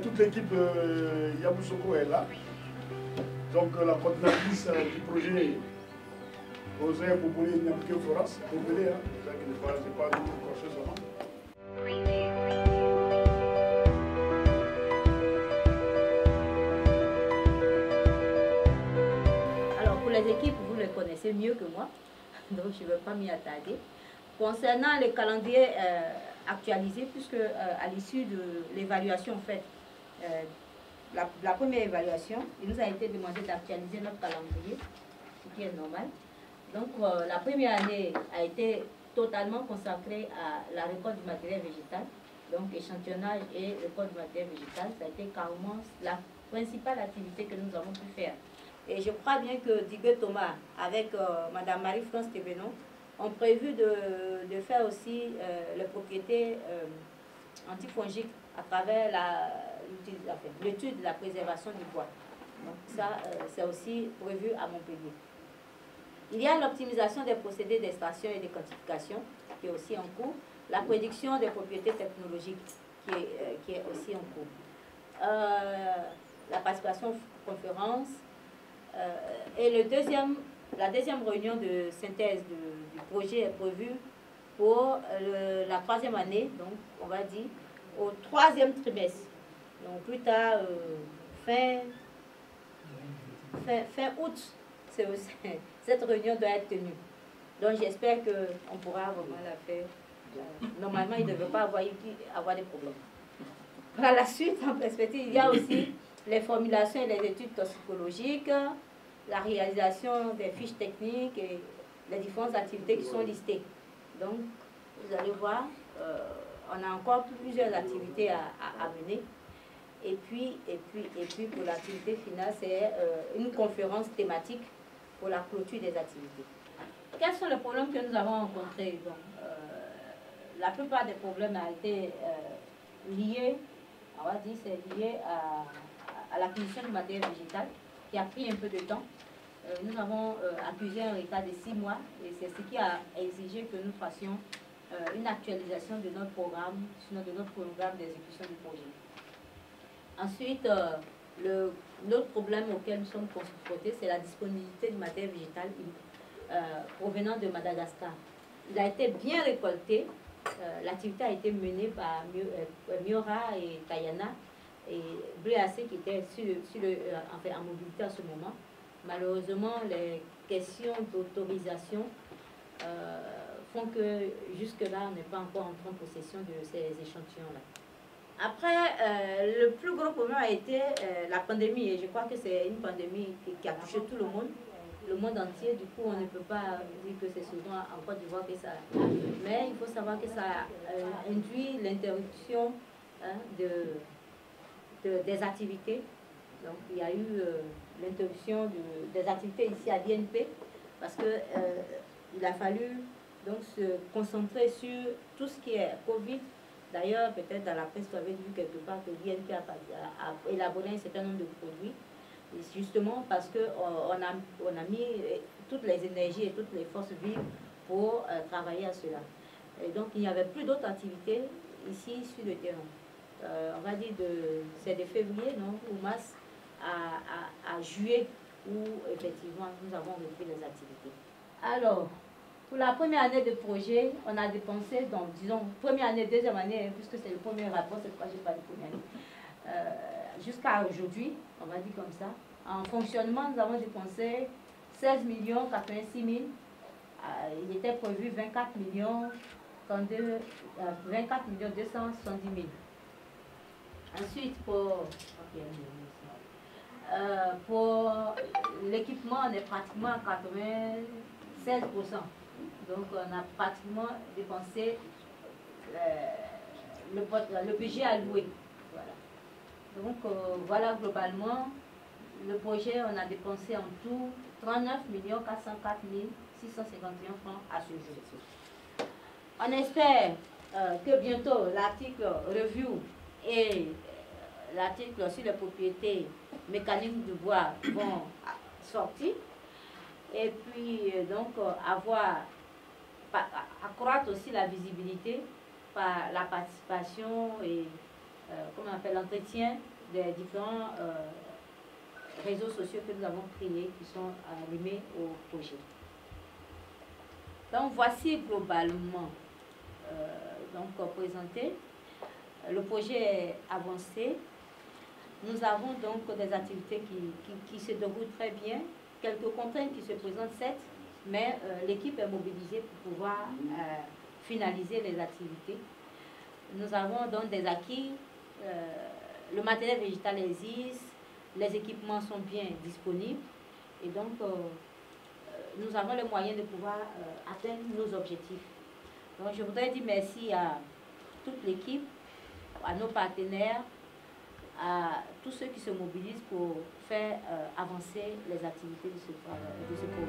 toute l'équipe Yamoussoukro est là. Donc la coordinatrice du projet, Rosaire Bobolé Nyamke Florence, Bobolé, hein, c'est pas du tout proche son nom. Alors pour les équipes, vous les connaissez mieux que moi, donc je ne vais pas m'y attarder. Concernant les calendriers actualisés, puisque à l'issue de l'évaluation faite, la première évaluation, il nous a été demandé d'actualiser notre calendrier, ce qui est normal. Donc la première année a été totalement consacrée à la récolte du matériel végétal, donc échantillonnage et récolte du matériel végétal. Ça a été carrément la principale activité que nous avons pu faire. Et je crois bien que Diguet Thomas, avec Madame Marie-France Thévenon, ont prévu de faire aussi les propriétés antifongiques à travers l'étude de la préservation du bois. Donc ça, c'est aussi prévu à Montpellier. Il y a l'optimisation des procédés d'extraction et de quantification qui est aussi en cours. La prédiction des propriétés technologiques qui est aussi en cours. La participation aux conférences. Et la deuxième réunion de synthèse du projet est prévue pour la troisième année, donc on va dire au troisième trimestre. Donc plus tard, fin août, cette réunion doit être tenue. Donc j'espère qu'on pourra vraiment la faire. Normalement, il ne devrait pas avoir des problèmes. Par la suite, en perspective, il y a aussi les formulations et les études toxicologiques, la réalisation des fiches techniques et les différentes activités qui sont listées. Donc, vous allez voir, on a encore plusieurs activités à mener. Et puis pour l'activité finale, c'est une conférence thématique pour la clôture des activités. Quels sont les problèmes que nous avons rencontrés? Donc, la plupart des problèmes ont été liés, on va dire, c'est lié à l'acquisition du matériel végétal, qui a pris un peu de temps. Nous avons accusé un retard de 6 mois, et c'est ce qui a exigé que nous fassions une actualisation de notre programme, de notre programme d'exécution du projet. Ensuite, l'autre problème auquel nous sommes confrontés, c'est la disponibilité du matériel végétal provenant de Madagascar. Il a été bien récolté. L'activité a été menée par Miora et Kayana et BAC qui était en mobilité à ce moment. Malheureusement, les questions d'autorisation font que jusque-là, on n'est pas encore entré en possession de ces échantillons-là. Après, le plus gros problème a été la pandémie, et je crois que c'est une pandémie qui a touché tout le monde entier. Du coup, on ne peut pas dire que c'est souvent en Côte d'Ivoire que ça... Mais il faut savoir que ça a induit l'interruption des activités. Donc, il y a eu l'interruption des activités ici à l'INP, parce qu'il a fallu donc se concentrer sur tout ce qui est Covid. D'ailleurs, peut-être dans la presse, vous avez vu quelque part que l'INP a élaboré un certain nombre de produits, et justement parce qu'on a mis toutes les énergies et toutes les forces vives pour travailler à cela. Et donc, il n'y avait plus d'autres activités ici sur le terrain. On va dire c'est de février, non, ou mars à juillet, où effectivement nous avons repris les activités. Alors, pour la première année de projet, on a dépensé, donc disons, première année, deuxième année, puisque c'est le premier rapport, cette fois je n'ai pas de première année, jusqu'à aujourd'hui, on va dire comme ça. En fonctionnement, nous avons dépensé 16 86 000. Il était prévu 24 270 000. Ensuite, pour l'équipement, on est pratiquement à 96%. Donc, on a pratiquement dépensé le budget alloué. Voilà. Donc, voilà globalement, le projet, on a dépensé en tout 39 404 651 francs à ce jour. On espère que bientôt l'article review et l'article sur les propriétés mécaniques du bois vont sortir. Et puis, donc, accroître aussi la visibilité par la participation et comment on appelle, l'entretien des différents réseaux sociaux que nous avons créés qui sont animés au projet. Donc voici globalement présenté. Le projet est avancé. Nous avons donc des activités qui se déroulent très bien. Quelques contraintes qui se présentent, certes, mais l'équipe est mobilisée pour pouvoir finaliser les activités. Nous avons donc des acquis. Le matériel végétal existe, les équipements sont bien disponibles et donc nous avons les moyens de pouvoir atteindre nos objectifs. Donc je voudrais dire merci à toute l'équipe, à nos partenaires, à tous ceux qui se mobilisent pour faire avancer les activités de ce projet.